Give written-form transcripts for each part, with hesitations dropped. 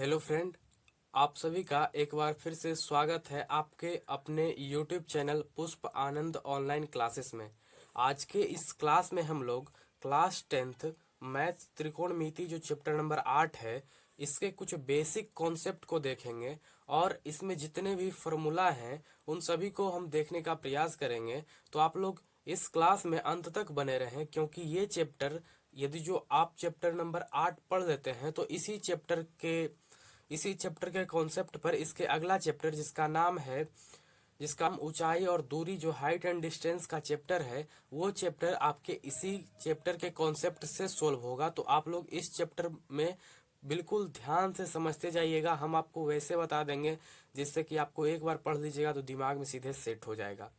Hello friend, आप सभी का एक बार फिर से स्वागत है आपके अपने यूट्यूब चैनल पुष्प आनंद ऑनलाइन क्लासेस में। आज के इस क्लास में हम लोग क्लास 10th मैथ त्रिकोणमिति जो चैप्टर नंबर 8 है, इसके कुछ बेसिक कॉन्सेप्ट को देखेंगे और इसमें जितने भी फॉर्मूला हैं उन सभी को हम देखने का प्रयास करेंगे। तो आप लोग इस क्लास में अंत तक बने रहें, क्योंकि ये चैप्टर यदि जो आप चैप्टर नंबर 8 पढ़ लेते हैं तो इसी चैप्टर के कॉन्सेप्ट पर इसके अगला चैप्टर जिसका नाम ऊंचाई और दूरी, जो हाइट एंड डिस्टेंस का चैप्टर है, वो चैप्टर आपके इसी चैप्टर के कॉन्सेप्ट से सोल्व होगा। तो आप लोग इस चैप्टर में बिल्कुल ध्यान से समझते जाइएगा। हम आपको वैसे बता देंगे जिससे कि आपको एक बार पढ़ लीजिएगा तो दिमाग में सीधे सेट हो जाएगा।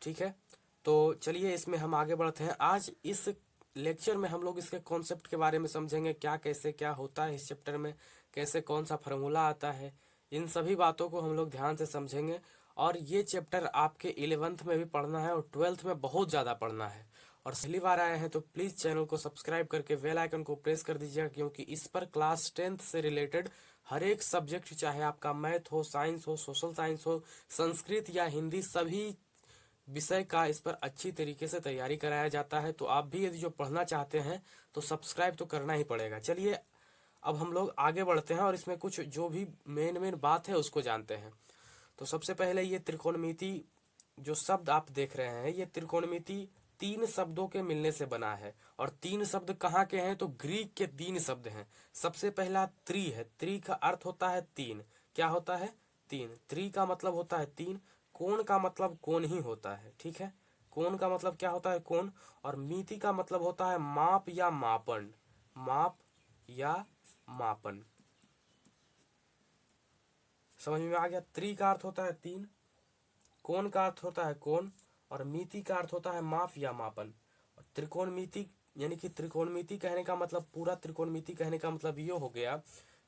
ठीक है, तो चलिए इसमें हम आगे बढ़ते हैं। आज इस लेक्चर में हम लोग इसके कॉन्सेप्ट के बारे में समझेंगे, क्या कैसे क्या होता है इस चैप्टर में, कैसे कौन सा फार्मूला आता है, इन सभी बातों को हम लोग ध्यान से समझेंगे। और ये चैप्टर आपके 11th में भी पढ़ना है और 12th में बहुत ज़्यादा पढ़ना है। और पहली बार आए हैं तो प्लीज़ चैनल को सब्सक्राइब करके बेल आइकन को प्रेस कर दीजिएगा, क्योंकि इस पर क्लास 10th से रिलेटेड हर एक सब्जेक्ट, चाहे आपका मैथ हो, साइंस हो, सोशल साइंस हो, संस्कृत या हिंदी, सभी विषय का इस पर अच्छी तरीके से तैयारी कराया जाता है। तो आप भी यदि जो पढ़ना चाहते हैं तो सब्सक्राइब तो करना ही पड़ेगा। चलिए अब हम लोग आगे बढ़ते हैं और इसमें कुछ जो भी मेन बात है उसको जानते हैं। तो सबसे पहले ये त्रिकोणमिति जो शब्द आप देख रहे हैं, ये त्रिकोणमिति तीन शब्दों के मिलने से बना है। और तीन शब्द कहाँ के हैं? तो ग्रीक के तीन शब्द हैं। सबसे पहला त्रि है। त्रि का अर्थ होता है तीन। क्या होता है? तीन। त्रि का मतलब होता है तीन। कोण का मतलब कोण ही होता है। ठीक है, कोण का मतलब क्या होता है? कोण। और मिति का मतलब होता है माप या मापन। माप या मापन। समझ में आ गया? त्रि का अर्थ होता है तीन, कोण का अर्थ होता है कोण, और मिति का अर्थ होता है माप या मापन। और त्रिकोणमिति यानी कि त्रिकोणमिति कहने का मतलब, पूरा त्रिकोणमिति कहने का मतलब ये हो गया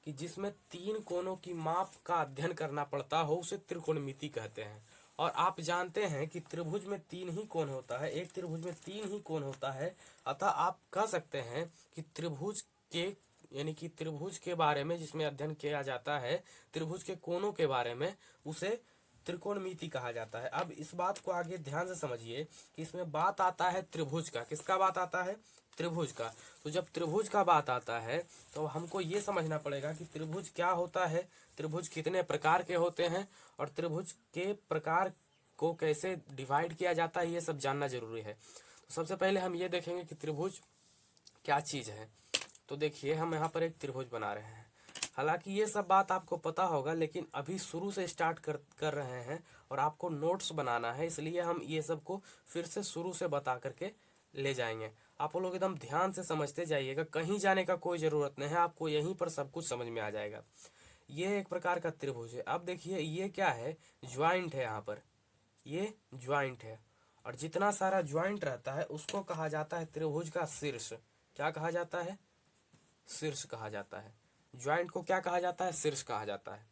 कि जिसमें तीन कोणों की माप का अध्ययन करना पड़ता हो, उसे त्रिकोणमिति कहते हैं। और आप जानते हैं कि त्रिभुज में तीन ही कोण होता है, एक त्रिभुज में तीन ही कोण होता है। अतः आप कह सकते हैं कि त्रिभुज के बारे में जिसमें अध्ययन किया जाता है, त्रिभुज के कोणों के बारे में, उसे त्रिकोणमिति कहा जाता है। अब इस बात को आगे ध्यान से समझिए कि इसमें बात आता है त्रिभुज का। किसका बात आता है? त्रिभुज का। तो जब त्रिभुज का बात आता है तो हमको ये समझना पड़ेगा कि त्रिभुज क्या होता है, त्रिभुज कितने प्रकार के होते हैं, और त्रिभुज के प्रकार को कैसे डिवाइड किया जाता है, ये सब जानना जरूरी है। तो सबसे पहले हम ये देखेंगे कि त्रिभुज क्या चीज़ है। तो देखिए, हम यहाँ पर एक त्रिभुज बना रहे हैं। हालांकि ये सब बात आपको पता होगा, लेकिन अभी शुरू से स्टार्ट कर रहे हैं और आपको नोट्स बनाना है, इसलिए हम ये सब को फिर से शुरू से बता करके ले जाएंगे। आप लोग एकदम ध्यान से समझते जाइएगा, कहीं जाने का कोई ज़रूरत नहीं है, आपको यहीं पर सब कुछ समझ में आ जाएगा। ये एक प्रकार का त्रिभुज है। अब देखिए ये क्या है? ज्वाइंट है। यहाँ पर ये ज्वाइंट है, और जितना सारा ज्वाइंट रहता है उसको कहा जाता है त्रिभुज का शीर्ष। क्या कहा जाता है? शीर्ष कहा जाता है। ज्वाइंट को क्या कहा जाता है? शीर्ष कहा जाता है।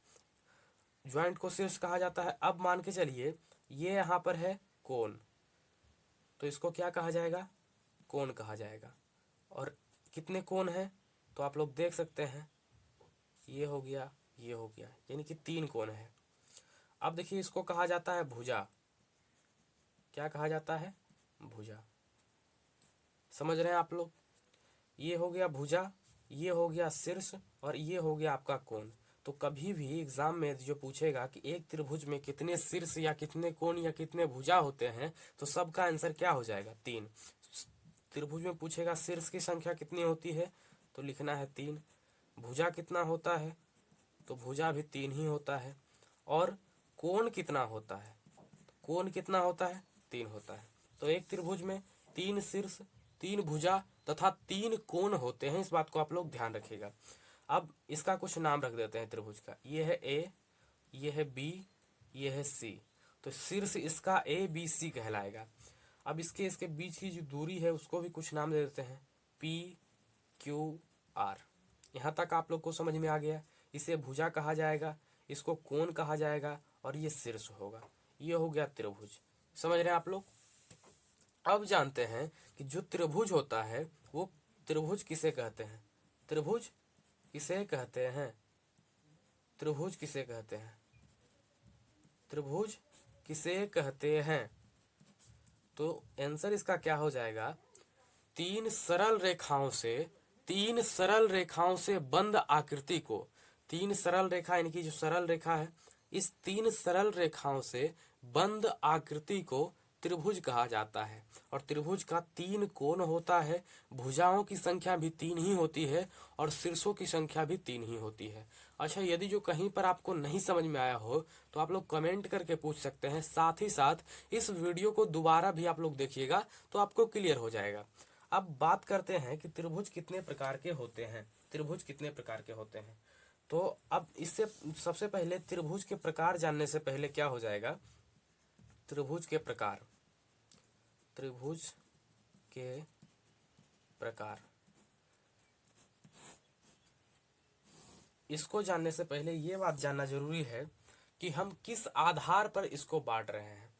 ज्वाइंट को शीर्ष कहा जाता है। अब मान के चलिए ये यहाँ पर है कोण, तो इसको क्या कहा जाएगा? कोण कहा जाएगा। और कितने कोण हैं? तो आप लोग देख सकते हैं, ये हो गया, ये हो गया, यानी कि तीन कोण है। अब देखिए इसको कहा जाता है भुजा। क्या कहा जाता है? भुजा। समझ रहे हैं आप लोग? ये हो गया भुजा, ये हो गया शीर्ष, और ये हो गया आपका कोण। तो कभी भी एग्जाम में जो पूछेगा कि एक त्रिभुज में कितने शीर्ष या कितने कोण या कितने भुजा होते हैं, तो सबका आंसर क्या हो जाएगा? तीन। त्रिभुज में पूछेगा शीर्ष की संख्या कितनी होती है, तो लिखना है तीन। भुजा कितना होता है, तो भुजा भी तीन ही होता है। और कोण कितना होता है, कोण कितना होता है? तीन होता है। तो एक त्रिभुज में तीन शीर्ष, तीन भुजा तथा तीन कोण होते हैं। इस बात को आप लोग ध्यान रखिएगा। अब इसका कुछ नाम रख देते हैं त्रिभुज का। ये है ए, ये है बी, ये है सी। तो शीर्ष इसका ए बी सी कहलाएगा। अब इसके बीच की जो दूरी है उसको भी कुछ नाम दे देते हैं, पी क्यू आर। यहाँ तक आप लोग को समझ में आ गया। इसे भुजा कहा जाएगा, इसको कोण कहा जाएगा, और ये शीर्ष होगा। ये हो गया त्रिभुज। समझ रहे हैं आप लोग? अब जानते हैं कि जो त्रिभुज होता है वो त्रिभुज किसे कहते हैं? त्रिभुज किसे कहते हैं? त्रिभुज किसे कहते हैं? त्रिभुज किसे कहते हैं? तो आंसर इसका क्या हो जाएगा? तीन सरल रेखाओं से बंद आकृति को, तीन सरल रेखा यानी कि जो सरल रेखा है, इस तीन सरल रेखाओं से बंद आकृति को त्रिभुज कहा जाता है। और त्रिभुज का तीन कोण होता है, भुजाओं की संख्या भी तीन ही होती है और शीर्षों की संख्या भी तीन ही होती है। अच्छा, यदि जो कहीं पर आपको नहीं समझ में आया हो तो आप लोग कमेंट करके पूछ सकते हैं। साथ ही साथ इस वीडियो को दोबारा भी आप लोग देखिएगा तो आपको क्लियर हो जाएगा। अब बात करते हैं कि त्रिभुज कितने प्रकार के होते हैं। त्रिभुज कितने प्रकार के होते हैं, तो अब इससे सबसे पहले त्रिभुज के प्रकार जानने से पहले क्या हो जाएगा, त्रिभुज के प्रकार, त्रिभुज के प्रकार, इसको जानने से पहले ये बात जानना जरूरी है कि हम किस आधार पर इसको बांट रहे हैं।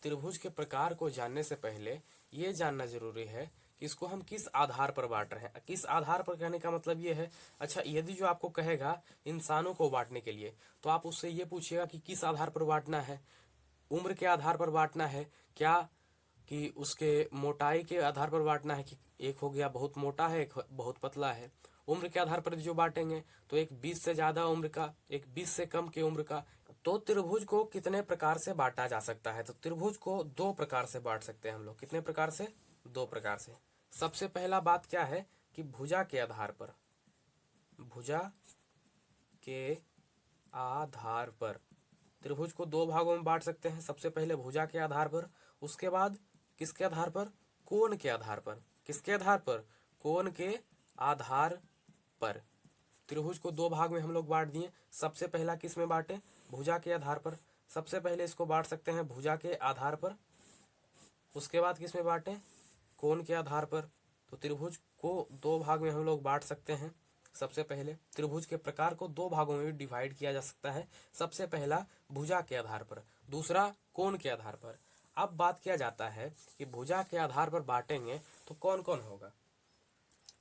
त्रिभुज के प्रकार को जानने से पहले ये जानना जरूरी है कि इसको हम किस आधार पर बांट रहे हैं। किस आधार पर कहने का मतलब ये है, अच्छा यदि जो आपको कहेगा इंसानों को बांटने के लिए, तो आप उससे ये पूछिएगा कि किस आधार पर बांटना है, उम्र के आधार पर बांटना है क्या, कि उसके मोटाई के आधार पर बांटना है, कि एक हो गया बहुत मोटा है, एक बहुत पतला है। उम्र के आधार पर जो बांटेंगे तो एक 20 से ज्यादा उम्र का, एक 20 से कम की उम्र का। तो त्रिभुज को कितने प्रकार से बांटा जा सकता है, तो त्रिभुज को दो प्रकार से बांट सकते हैं हम लोग। कितने प्रकार से? दो प्रकार से। सबसे पहला बात क्या है कि भुजा के आधार पर, भुजा के आधार पर त्रिभुज को दो भागों में बांट सकते हैं। सबसे पहले भुजा के आधार पर, उसके बाद किसके आधार पर? कोण के आधार पर। किसके आधार पर? कोण के आधार पर। त्रिभुज को दो भाग में हम लोग बांट दिए। सबसे पहला किस में बांटे? भुजा के आधार पर। सबसे पहले इसको बांट सकते हैं भुजा के आधार पर। उसके बाद किस में बांटे? कोण के आधार पर। तो त्रिभुज को दो भाग में हम लोग बांट सकते हैं। सबसे पहले त्रिभुज के प्रकार को दो भागों में भी डिवाइड किया जा सकता है। सबसे पहला भुजा के आधार पर, दूसरा कोण के आधार पर। अब बात किया जाता है कि भुजा के आधार पर बांटेंगे तो कौन कौन होगा।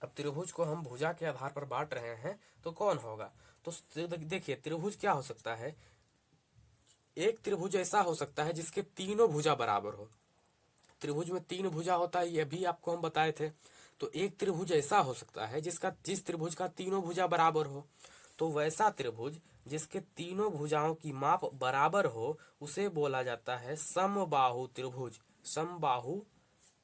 अब त्रिभुज को हम भुजा के आधार पर बांट रहे हैं तो कौन होगा, तो देखिए त्रिभुज क्या हो सकता है। एक त्रिभुज ऐसा हो सकता है जिसके तीनों भुजा बराबर हो। त्रिभुज में तीन भुजा होता है, यह भी आपको हम बताए थे। तो एक त्रिभुज ऐसा हो सकता है जिस त्रिभुज का तीनों भुजा बराबर हो। तो वैसा त्रिभुज जिसके तीनों भुजाओं की माप बराबर हो उसे बोला जाता है समबाहु त्रिभुज। समबाहु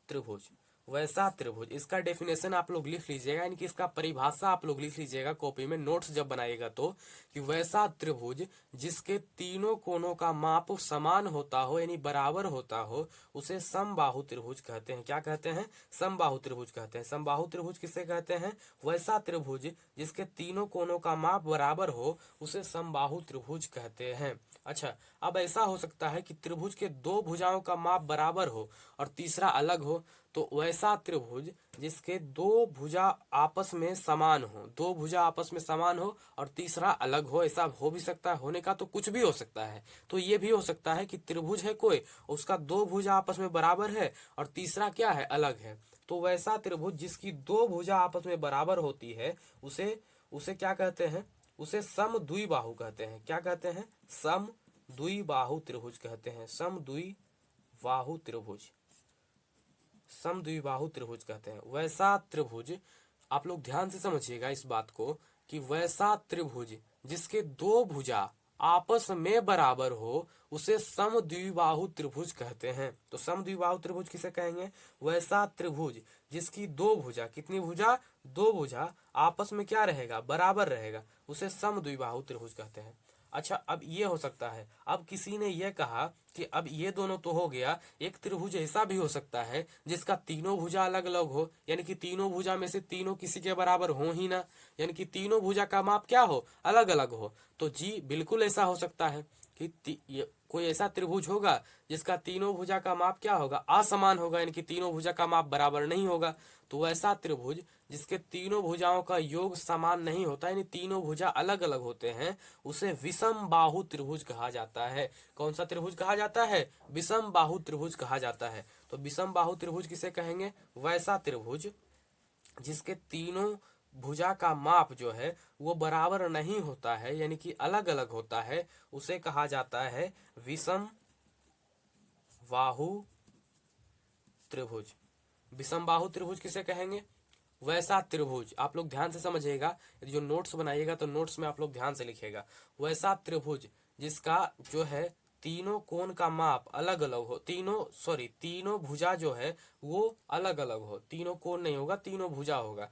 त्रिभुज, वैसा त्रिभुज। इसका डेफिनेशन आप लोग लिख लीजिएगा, यानी कि इसका परिभाषा आप लोग लिख लीजिएगा कॉपी में, नोट्स जब बनाइएगा तो, कि वैसा त्रिभुज जिसके तीनों कोणों का माप समान होता हो यानी बराबर होता हो उसे समबाहु त्रिभुज कहते हैं। क्या कहते हैं? समबाहु त्रिभुज कहते हैं। समबाहु त्रिभुज किसे कहते हैं? वैसा त्रिभुज जिसके तीनों कोणों का माप बराबर हो उसे समबाहु त्रिभुज कहते हैं। अच्छा, अब ऐसा हो सकता है कि त्रिभुज के दो भुजाओं का माप बराबर हो और तीसरा अलग हो। तो वैसा त्रिभुज जिसके दो भुजा आपस में समान हो, दो भुजा आपस में समान हो और तीसरा अलग हो, ऐसा हो भी सकता है। होने का तो कुछ भी हो सकता है। तो ये भी हो सकता है कि त्रिभुज है कोई, उसका दो भुजा आपस में बराबर है और तीसरा क्या है? अलग है। तो वैसा त्रिभुज जिसकी दो भुजा आपस में बराबर होती है उसे उसे क्या कहते हैं? उसे समद्विबाहु कहते हैं। क्या कहते हैं? समद्विबाहु त्रिभुज कहते हैं। समद्विबाहु त्रिभुज, समद्विबाहु त्रिभुज कहते हैं। वैसा त्रिभुज, आप लोग ध्यान से समझिएगा इस बात को, कि वैसा त्रिभुज जिसके दो भुजा आपस में बराबर हो उसे समद्विबाहु त्रिभुज कहते हैं। तो समद्विबाहु त्रिभुज किसे कहेंगे? वैसा त्रिभुज जिसकी दो भुजा, कितनी भुजा? दो भुजा आपस में क्या रहेगा? बराबर रहेगा, उसे समद्विबाहु त्रिभुज कहते हैं। अच्छा, अब ये हो सकता है, अब किसी ने यह कहा कि अब ये दोनों तो हो गया, एक त्रिभुज ऐसा भी हो सकता है जिसका तीनों भुजा अलग अलग हो, यानी कि तीनों भुजा में से तीनों किसी के बराबर हो ही ना, यानी कि तीनों भुजा का माप क्या हो? अलग अलग हो। तो जी बिल्कुल ऐसा हो सकता है कि कोई ऐसा त्रिभुज होगा जिसका तीनों भुजा का माप क्या होगा? असमान होगा, यानी कि तीनों भुजा का माप बराबर नहीं होगा। तो वैसा त्रिभुज जिसके तीनों भुजाओं का योग समान नहीं होता, यानी तीनों भुजा अलग अलग होते हैं, उसे विषम बाहु त्रिभुज कहा जाता है। कौन सा त्रिभुज कहा जाता है? विषम बाहु त्रिभुज कहा जाता है। तो विषम बाहु त्रिभुज किसे कहेंगे? वैसा त्रिभुज जिसके तीनों भुजा का माप जो है वो बराबर नहीं होता है, यानी कि अलग अलग होता है, उसे कहा जाता है विषम बाहु त्रिभुज। विषम बाहु त्रिभुज किसे कहेंगे? वैसा त्रिभुज। आप लोग ध्यान से समझिएगा, जो नोट्स बनाइएगा तो नोट्स में आप लोग ध्यान से लिखिएगा। वैसा त्रिभुज जिसका जो है तीनों कोण का माप अलग अलग हो, तीनों भुजा जो है वो अलग अलग हो, तीनों कोण नहीं होगा, तीनों भुजा होगा।